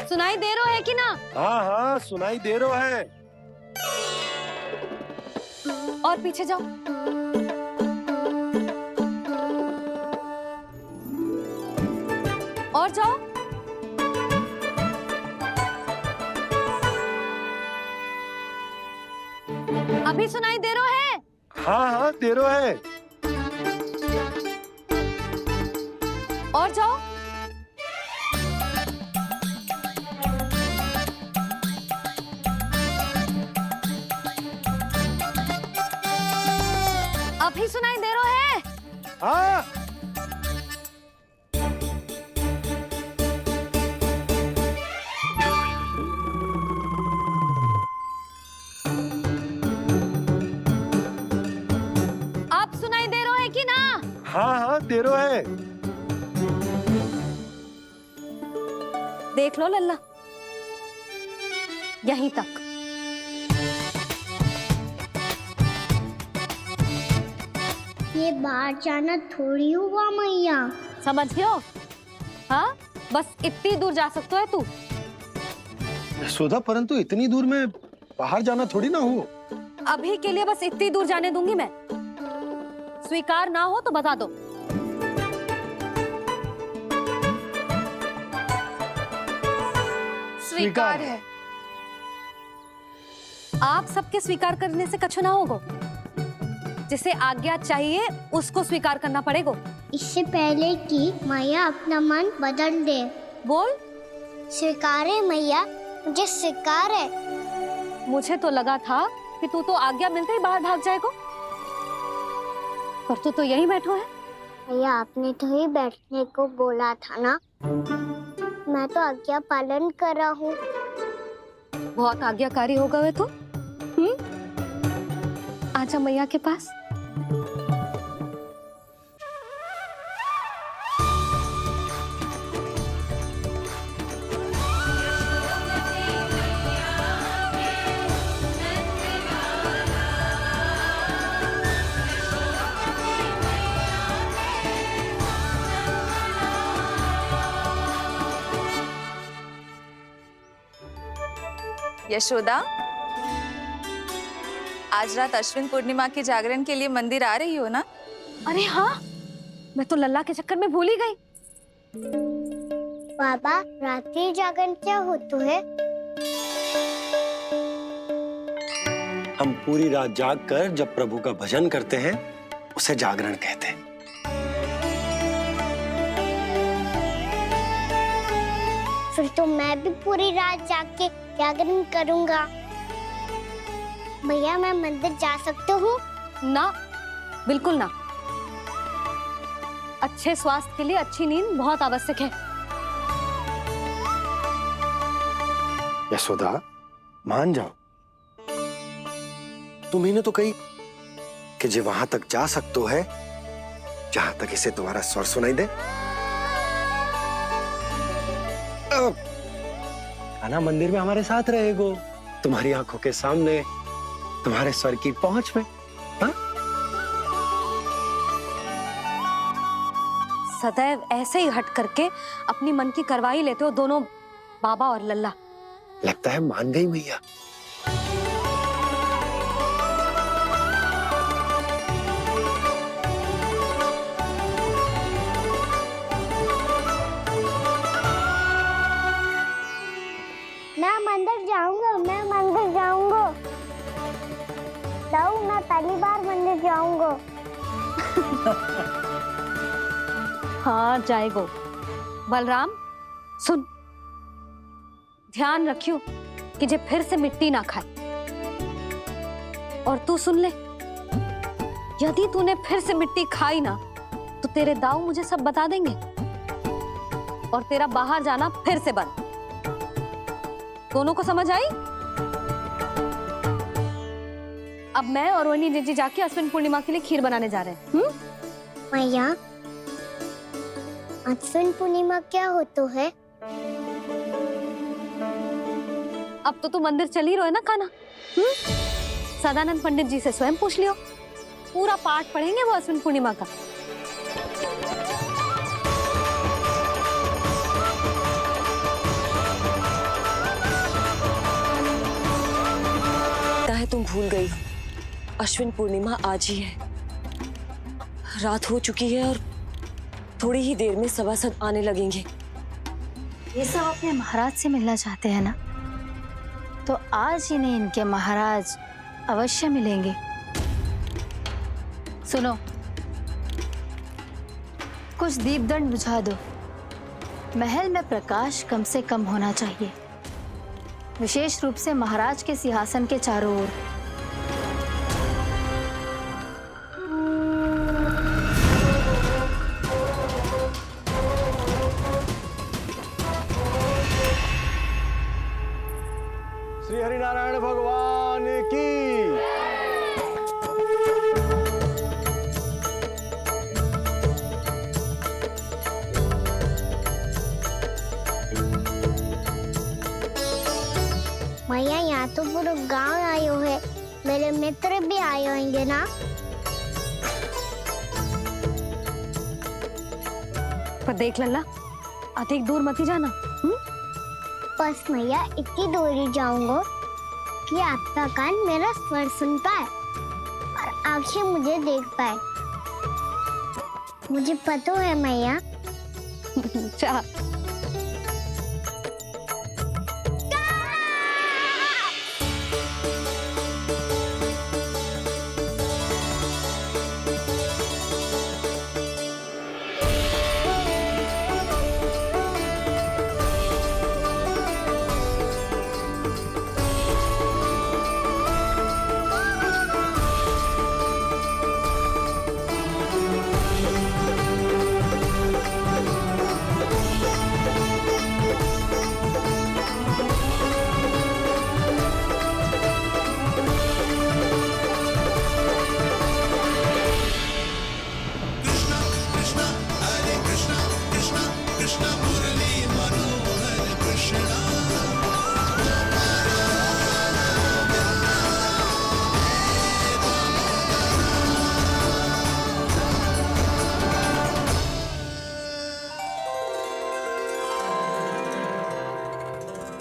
B: सुनाई दे रहा है कि ना?
G: हाँ हाँ सुनाई दे रहा है।
B: और पीछे जाओ। और जाओ। अभी सुनाई दे रहा है?
G: हाँ हाँ दे रहा है।
B: और जाओ। अभी सुनाई दे रहा है?
G: हाँ
B: आप सुनाई दे रहा है कि ना?
G: हाँ हाँ दे रहा है।
B: देख लो लल्ला, यहीं तक।
A: ये बाहर जाना थोड़ी हुआ मैया।
B: समझ गयो? हाँ, बस इतनी दूर जा सकते है तू।
G: यशोदा, परंतु इतनी दूर में बाहर जाना थोड़ी ना हो।
B: अभी के लिए बस इतनी दूर जाने दूंगी मैं। स्वीकार ना हो तो बता दो।
J: स्वीकार है।
B: आप सबके स्वीकार करने से कछु ना होगो। जिसे आज्ञा चाहिए उसको स्वीकार करना पड़ेगा।
A: इससे पहले कि मैया अपना मन बदल दे।
B: बोल।
A: स्वीकार है मैया, मुझे स्वीकार है।
B: मुझे तो लगा था कि तू तो आज्ञा मिलते ही बाहर भाग जाएगा, पर तू तो यहीं बैठो है।
A: मैया आपने तो ही बैठने को बोला था ना, मैं तो आज्ञा पालन कर रहा हूँ।
B: बहुत आज्ञाकारी होगा वे तो। आजा मैया के पास।
J: यशोदा, आज रात अश्विन पूर्णिमा की जागरण के लिए मंदिर आ रही हो ना?
B: अरे हाँ, मैं तो लल्ला के चक्कर में भूल ही गई।
A: बाबा, रात्रि जागरण क्या होता है?
G: हम पूरी रात जाग कर जब प्रभु का भजन करते हैं उसे जागरण कहते हैं।
A: फिर तो मैं भी पूरी रात जाग के जागरण करूंगा। भैया, मैं मंदिर जा सकती हूँ?
B: ना, बिल्कुल ना। अच्छे स्वास्थ्य के लिए अच्छी नींद बहुत आवश्यक है।
G: यशोदा, मान जाओ। तुम्ही ने तो कही कि जे वहां तक जा सकते है जहां तक इसे तुम्हारा स्वर सुनाई दे। आना मंदिर में हमारे साथ रहेगो, तुम्हारी आंखों के सामने, तुम्हारे स्वर की पहुंच में। हाँ?
B: सदैव ऐसे ही हट करके अपनी मन की करवाई लेते हो दोनों बाबा और लल्ला।
G: लगता है मान गई मैया।
A: मैं मंदिर जाऊंगा, मैं मंदिर जाऊंगा। जाऊँ, मैं पहली बार मंदिर जाऊंगा।
B: हाँ जाएगो। बलराम सुन, ध्यान रखियो कि जे फिर से मिट्टी ना खाए। और तू सुन ले, यदि तूने फिर से मिट्टी खाई ना तो तेरे दाऊ मुझे सब बता देंगे और तेरा बाहर जाना फिर से बंद। दोनों को समझ आई? अब मैं और रोहिणी जीजी जाके अश्विन पूर्णिमा के लिए खीर बनाने जा रहे हैं।
A: मैया, अश्विन पूर्णिमा क्या होता है?
B: अब तो तू मंदिर चल ही रहो है ना कान्हा? सदानंद पंडित जी से स्वयं पूछ लियो, पूरा पाठ पढ़ेंगे वो अश्विन पूर्णिमा का।
F: है तुम भूल गई हो, अश्विन पूर्णिमा आज ही है। रात हो चुकी है और थोड़ी ही देर में सभासद आने लगेंगे।
I: ये सब अपने महाराज से मिलना चाहते हैं ना, तो आज इन्हें इनके महाराज अवश्य मिलेंगे। सुनो, कुछ दीपदंड बुझा दो। महल में प्रकाश कम से कम होना चाहिए, विशेष रूप से महाराज के सिंहासन के चारों ओर।
G: श्री हरिनारायण भगवान की।
A: मैया, यहाँ तो पूरा गांव आयो है, मेरे मित्र भी आए होंगे ना?
B: पर देख लल्ला, अधिक दूर मत ही जाना।
A: बस मैया इतनी दूर ही जाऊंगा कि आपका कान मेरा स्वर सुन पाए और आंखें मुझे देख पाए। मुझे पता है मैया।
B: चाह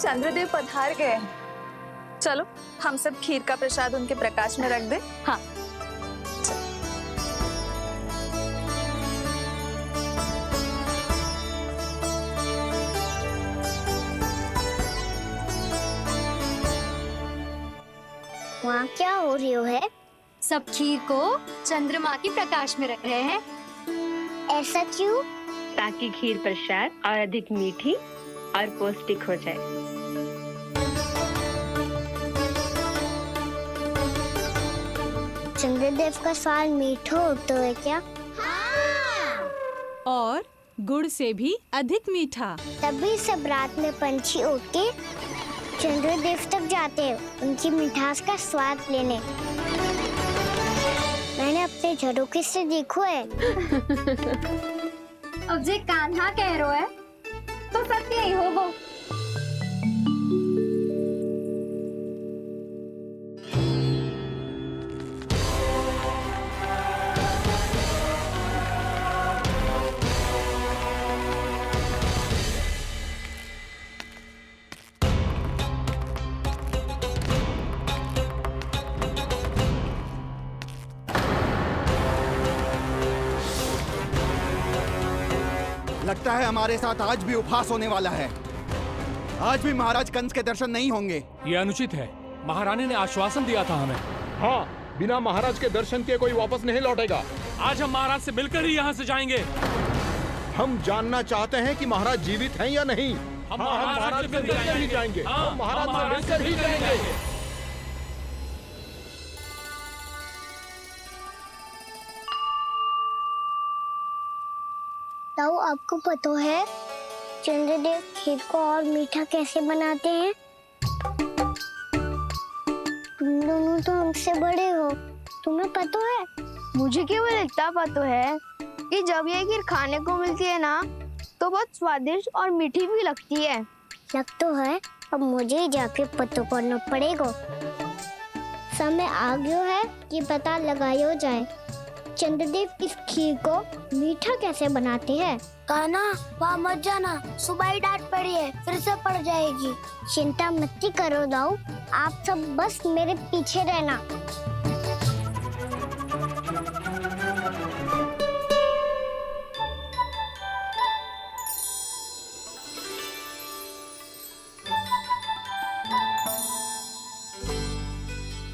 J: चंद्रदेव पधार गए। चलो हम सब खीर का प्रसाद उनके प्रकाश में रख दे।
B: हाँ।
A: वहाँ क्या हो रही है?
I: सब खीर को चंद्रमा की प्रकाश में रख रहे हैं।
A: ऐसा क्यों?
K: ताकि खीर प्रसाद और अधिक मीठी और पौष्टिक हो जाए।
A: चंद्रदेव का स्वाद मीठा होता है क्या?
L: और गुड़ से भी अधिक मीठा।
A: तभी सब रात में पंछी उड़ के चंद्रदेव तक जाते हैं उनकी मिठास का स्वाद लेने। मैंने अपने झरोखे से देखो है।
I: अब जे कान्हा कह रहा है तो सत्य ही होगा।
D: लगता है हमारे साथ आज भी उपहास होने वाला है। आज भी महाराज कंस के दर्शन नहीं होंगे।
H: ये अनुचित है। महारानी ने आश्वासन दिया था हमें।
E: हाँ, बिना महाराज के दर्शन के कोई वापस नहीं लौटेगा।
H: आज हम महाराज से मिलकर ही यहाँ से जाएंगे।
E: हम जानना चाहते हैं कि महाराज जीवित हैं या नहीं।
H: हम
E: महाराज से मिलकर ही जाएंगे। हम महाराज से मिलकर ही जाएंगे।
A: ताऊ, आपको पता है चंद्रदेव खीर को और मीठा कैसे बनाते हैं? तुम दोनों तो हमसे बड़े हो, तुम्हें पता है?
M: मुझे केवल इतना पता है कि जब ये खीर खाने को मिलती है ना,
A: तो बहुत स्वादिष्ट और मीठी भी लगती है। लग तो है, अब मुझे ही जाके पता करना पड़ेगा। समय आ गया है कि पता लगाया जाए चंद्रदेव इस खीर को मीठा कैसे बनाते हैं। कान्हा, वहाँ मत जाना, सुबह ही डांट पड़ी है, फिर से पड़ जाएगी। चिंता मत करो दाऊ, आप सब बस मेरे पीछे रहना।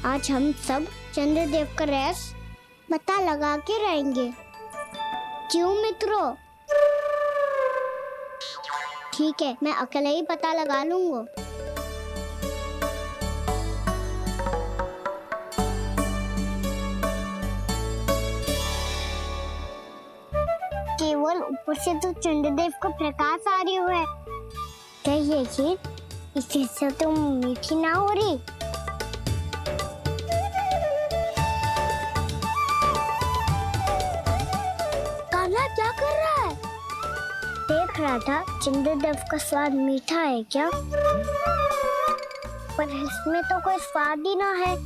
A: आज हम सब चंद्रदेव का रहस्य पता लगा के रहेंगे। क्यों मित्रों? ठीक है, मैं अकेले ही पता लगा लूंगा। केवल ऊपर से तो चंद्रदेव का प्रकाश आ रही है। क्या ये खीर इससे तो मीठी ना हो रही? क्या कर रहा है? देख रहा था चंद्रदेव का स्वाद मीठा है क्या, पर इसमें तो कोई स्वाद ही ना है।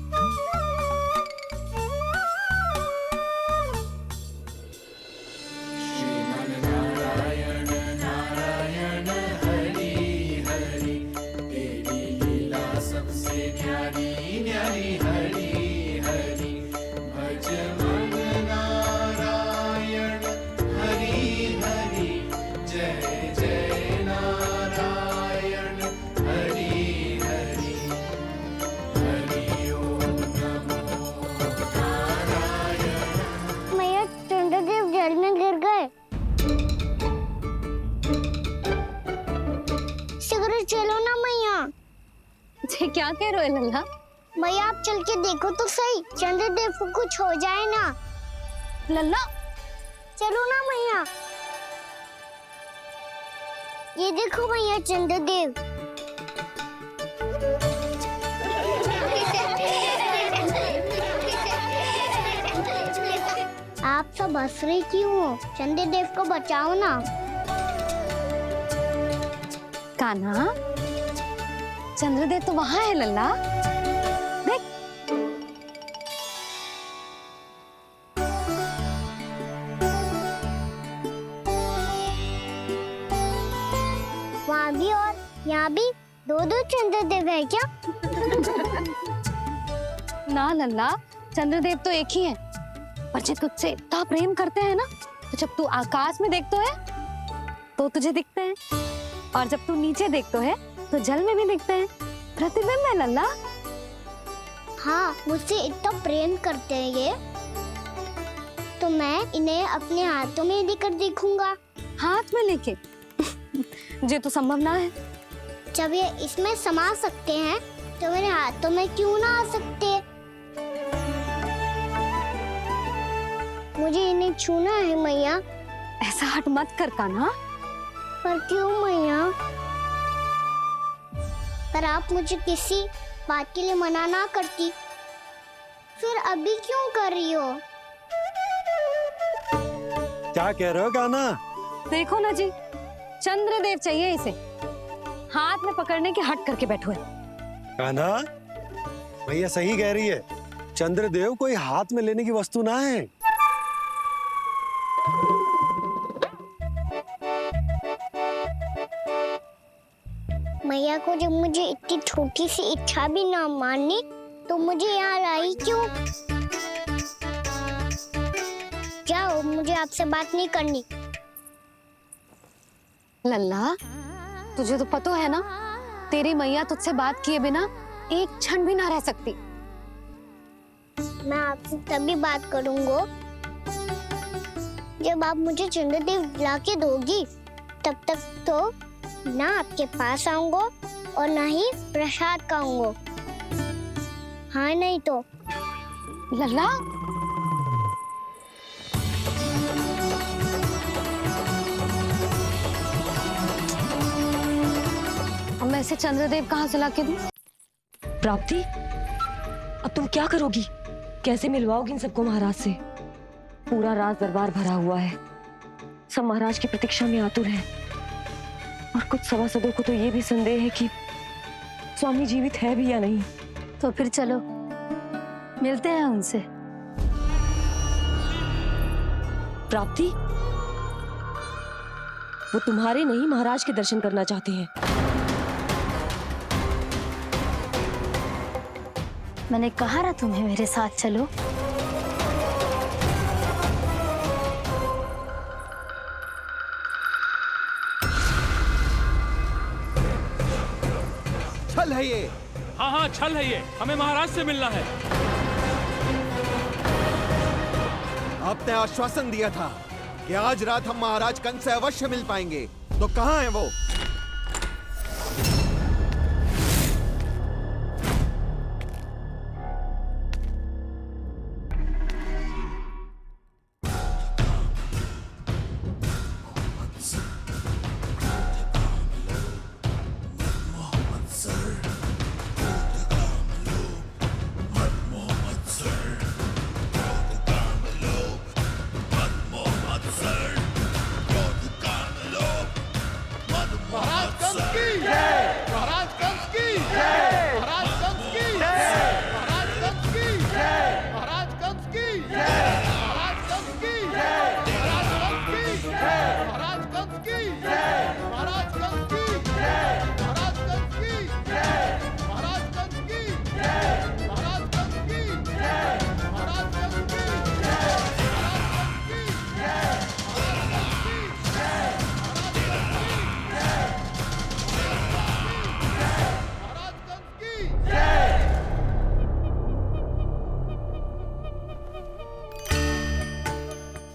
B: क्या कह रहे हो लल्ला?
A: भैया आप चल के देखो तो सही, चंद्रदेव को कुछ हो जाए ना।
B: लल्ला
A: चलो ना भैया। ये देखो भैया चंद्रदेव। आप सब हंस रहे क्यों हो? चंद्रदेव को बचाओ ना।
B: कान्हा, चंद्रदेव तो वहां है लल्ला, देख।
A: वहाँ भी और यहाँ भी दो चंद्रदेव है क्या?
B: ना लल्ला, चंद्रदेव तो एक ही है। पर जब तुझसे इतना प्रेम करते हैं ना, तो जब तू आकाश में देखतो है तो तुझे दिखते हैं, और जब तू नीचे देखतो है तो जल में भी दिखते हैं। प्रतिबिंब है लल्ला।
A: हाँ, मुझसे इतना प्रेम करते हैं ये, तो मैं इन्हें अपने हाथों में लेकर देखूंगा।
B: हाथ में लेके? ये तो संभव ना है।
A: जब ये इसमें समा सकते हैं तो मेरे हाथों में क्यों ना आ सकते? मुझे इन्हें छूना है मैया।
B: ऐसा हट मत कर कान्हा।
A: पर क्यों मैया? पर आप मुझे किसी बात के लिए मना ना करती, फिर अभी क्यों कर रही हो?
G: क्या कह रहे हो कान्हा?
B: देखो ना जी, चंद्रदेव चाहिए इसे, हाथ में पकड़ने के हट करके बैठो है।
G: कान्हा, भैया सही कह रही है, चंद्रदेव कोई हाथ में लेने की वस्तु ना है।
A: मैया को जब मुझे इतनी छोटी सी इच्छा भी ना माननी, तो मुझे यहाँ लाई क्यों? जाओ, मुझे आपसे बात नहीं करनी।
B: लल्ला, तुझे तो पता है ना, तेरी मैया तुझसे बात किए बिना एक क्षण भी ना रह सकती।
A: मैं आपसे तभी बात करूंगा जब आप मुझे चंद्रदेव ला के दोगी। तब तक तो ना आपके पास आऊंगा और ना ही प्रसाद खाऊंगा। हाँ नहीं तो?
B: लल्ला, अब मैं इसे चंद्रदेव कहाँ से लाके दूं?
F: प्राप्ति, अब तुम क्या करोगी? कैसे मिलवाओगी इन सबको महाराज से? पूरा राज दरबार भरा हुआ है, सब महाराज की प्रतीक्षा में आतुर हैं। और कुछ सभासदों को तो ये भी संदेह है कि स्वामी जीवित है भी या नहीं।
I: तो फिर चलो मिलते हैं उनसे।
F: प्राप्ति, वो तुम्हारे नहीं महाराज के दर्शन करना चाहते हैं।
I: मैंने कहा ना तुम्हें मेरे साथ चलो।
D: छल है ये।
H: हाँ हाँ छल है ये, हमें महाराज से मिलना है।
D: आपने आश्वासन दिया था कि आज रात हम महाराज कंस से अवश्य मिल पाएंगे, तो कहाँ है वो?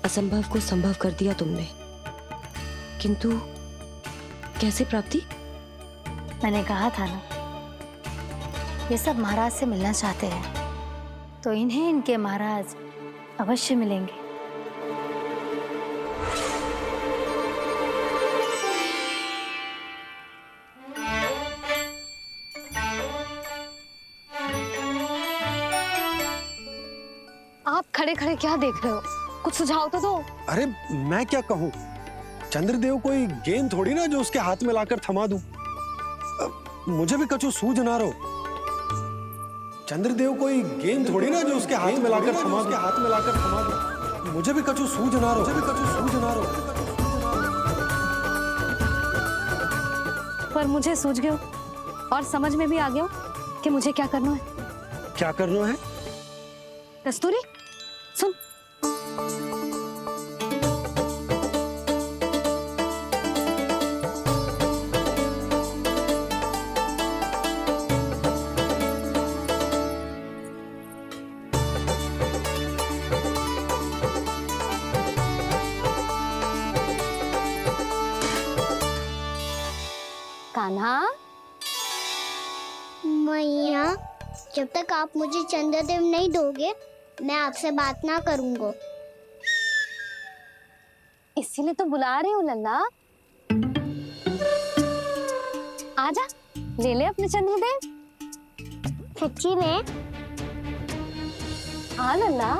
F: असंभव को संभव कर दिया तुमने, किंतु कैसे प्राप्ति?
I: मैंने कहा था ना, ये सब महाराज से मिलना चाहते हैं, तो इन्हें इनके महाराज अवश्य मिलेंगे।
B: आप खड़े खड़े क्या देख रहे हो? कुछ सुझाव तो दो।
G: अरे मैं क्या कहूँ, चंद्रदेव कोई गेंद थोड़ी ना जो उसके हाथ में लाकर थमा दूं। मुझे भी कछु सूझ ना रहो। चंद्रदेव कोई गेंद थोड़ी ना जो उसके हाथ में लाकर थमा दूं। मुझे भी कछु सूझ ना रहो।
B: पर मुझे सूझ गयो और समझ में भी आ गया कि मुझे क्या करना है।
G: क्या करना है?
B: कस्तूरी सुन, कान्हा।
A: मैया, जब तक आप मुझे चंद्रदेव नहीं दोगे, मैं आपसे बात ना करूंगा।
B: इसीलिए तो बुला रही हूँ लल्ला। आजा, ले ले अपने चंद्रदेव।
A: सच्ची में?
B: हाँ लल्ला।